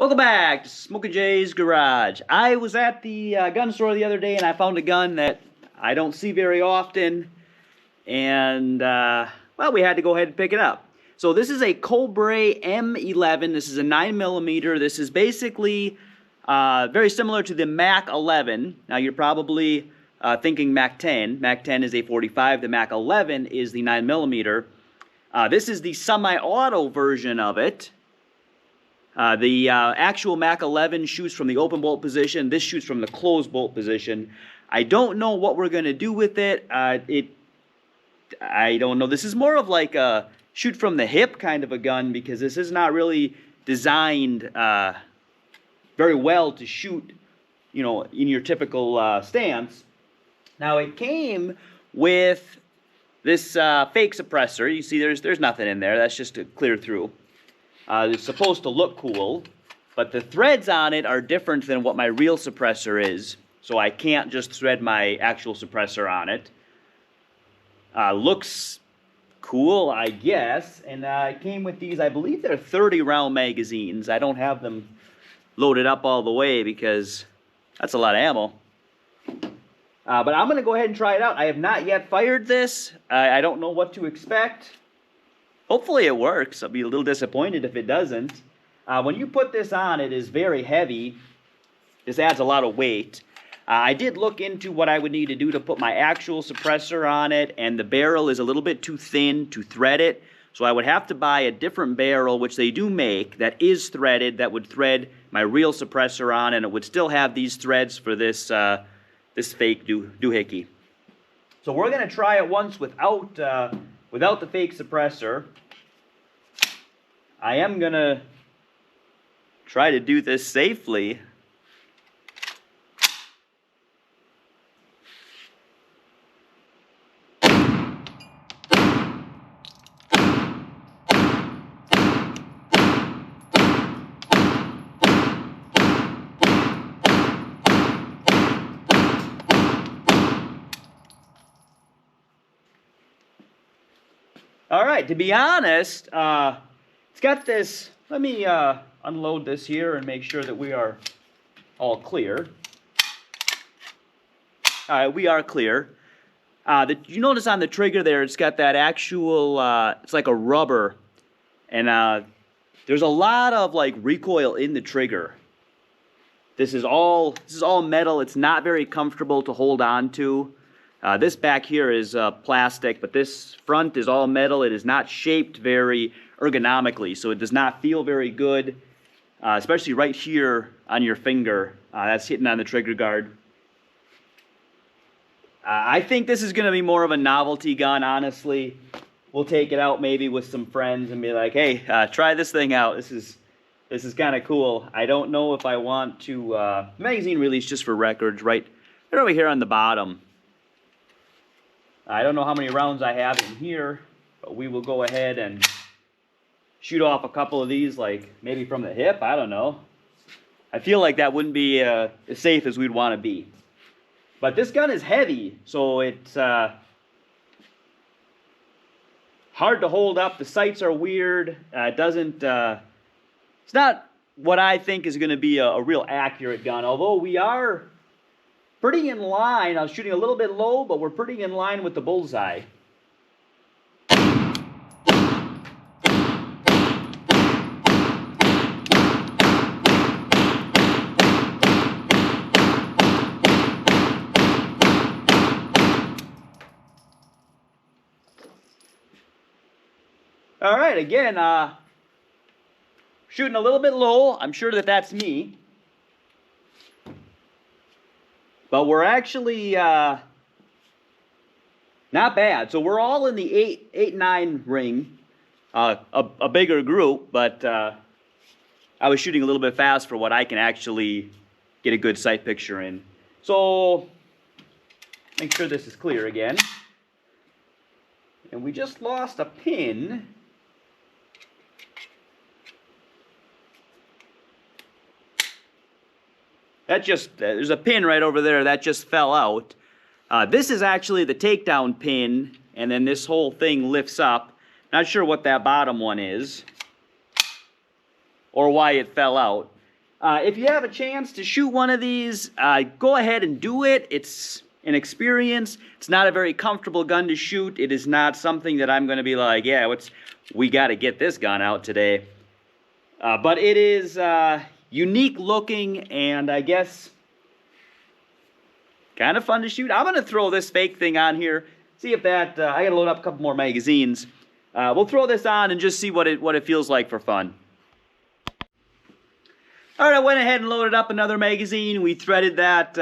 Welcome back to Smok'n Jay's Garage. I was at the gun store the other day and I found a gun that I don't see very often, and well, we had to go ahead and pick it up. So this is a Cobray M11. This is a 9mm. This is basically very similar to the Mac-11. Now you're probably thinking Mac-10. Mac-10 is a 45. The Mac-11 is the 9mm. This is the semi-auto version of it. The actual Mac-11 shoots from the open bolt position. This shoots from the closed bolt position. I don't know what we're going to do with it. I don't know. This is more of like a shoot from the hip kind of a gun, because this is not really designed very well to shoot, you know, in your typical stance. Now it came with this fake suppressor. You see there's nothing in there. That's just a clear through. It's supposed to look cool, but the threads on it are different than what my real suppressor is, so I can't just thread my actual suppressor on it. Looks cool, I guess, and it came with these, I believe they're 30-round magazines. I don't have them loaded up all the way because that's a lot of ammo. But I'm going to go ahead and try it out. I have not yet fired this. I don't know what to expect. Hopefully it works. I'll be a little disappointed if it doesn't. When you put this on, it is very heavy. This adds a lot of weight. I did look into what I would need to do to put my actual suppressor on it, and the barrel is a little bit too thin to thread it. So I would have to buy a different barrel, which they do make, that is threaded, that would thread my real suppressor on, and it would still have these threads for this, this fake doohickey. So we're going to try it once without the fake suppressor. I am going to try to do this safely. All right, to be honest, it's got this. Let me unload this here and make sure that we are all clear. All right, we are clear. You notice on the trigger there, it's got that actual, it's like a rubber, and there's a lot of like recoil in the trigger. This is all metal. It's not very comfortable to hold on to. This back here is plastic, but this front is all metal. It is not shaped very ergonomically, so it does not feel very good, especially right here on your finger. That's hitting on the trigger guard. I think this is going to be more of a novelty gun, honestly. We'll take it out maybe with some friends and be like, hey, try this thing out. This is kind of cool. I don't know if I want to... magazine release, just for records, right over here on the bottom. I don't know how many rounds I have in here, but we will go ahead and shoot off a couple of these, like maybe from the hip. I don't know. I feel like that wouldn't be as safe as we'd want to be. But this gun is heavy, so it's hard to hold up. The sights are weird. It doesn't... it's not what I think is going to be a real accurate gun, although we are pretty in line. I was shooting a little bit low, but we're pretty in line with the bullseye. All right, again, shooting a little bit low. I'm sure that that's me. But we're actually not bad. So we're all in the 8-9 ring, a bigger group, but I was shooting a little bit fast for what I can actually get a good sight picture in. So make sure this is clear again. And we just lost a pin. There's a pin right over there that just fell out. This is actually the takedown pin, and then this whole thing lifts up. Not sure what that bottom one is, or why it fell out. If you have a chance to shoot one of these, go ahead and do it. It's an experience. It's not a very comfortable gun to shoot. It is not something that I'm going to be like, yeah, we got to get this gun out today. But it is unique looking, and I guess kind of fun to shoot. I'm going to throw this fake thing on here. See if that, I got to load up a couple more magazines. We'll throw this on and just see what it feels like for fun. Alright, I went ahead and loaded up another magazine. We threaded that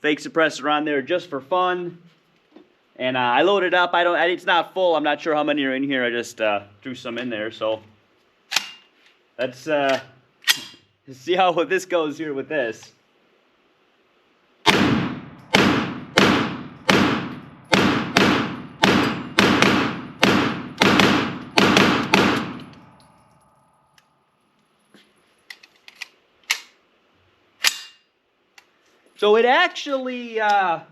fake suppressor on there just for fun. And I loaded up. It's not full. I'm not sure how many are in here. I just threw some in there. So let's see how this goes here with this. So it actually, the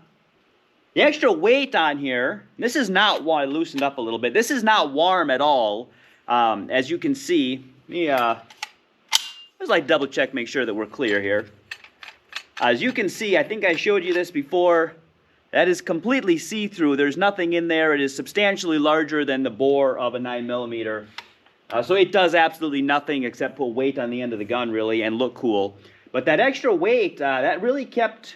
extra weight on here, this is not, I loosened up a little bit, this is not warm at all, as you can see. Let's double check, make sure that we're clear here. As you can see, I think I showed you this before, that is completely see-through. There's nothing in there. It is substantially larger than the bore of a 9mm. So it does absolutely nothing except put weight on the end of the gun, really, and look cool. But that extra weight, that really kept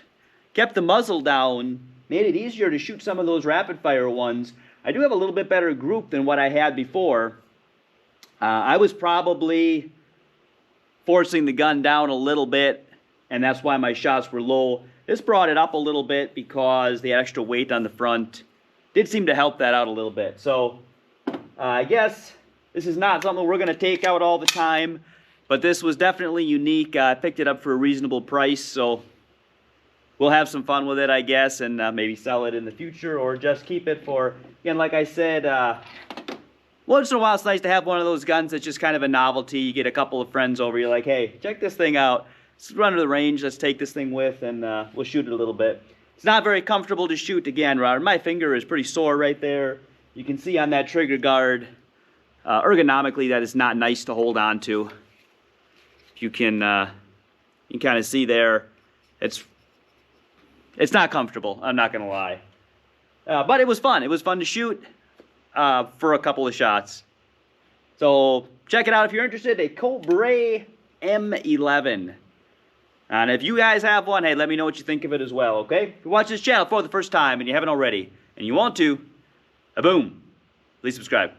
the muzzle down, made it easier to shoot some of those rapid-fire ones. I do have a little bit better group than what I had before. I was probably forcing the gun down a little bit, and that's why my shots were low. This brought it up a little bit because the extra weight on the front did seem to help that out a little bit. So I guess this is not something we're going to take out all the time. But this was definitely unique. I picked it up for a reasonable price, so we'll have some fun with it, I guess, and maybe sell it in the future or just keep it for, again, like I said, once in a while it's nice to have one of those guns that's just kind of a novelty. You get a couple of friends over, you're like, hey, check this thing out. Let's run to the range, let's take this thing with, and we'll shoot it a little bit. It's not very comfortable to shoot, again, my finger is pretty sore right there. You can see on that trigger guard, ergonomically, that is not nice to hold on to. You can kind of see there, it's not comfortable, I'm not gonna lie, but it was fun. It was fun to shoot for a couple of shots. So check it out if you're interested. A Cobray M11, and if you guys have one, hey, let me know what you think of it as well. Okay, if you watch this channel for the first time and you haven't already and you want to, boom, please subscribe.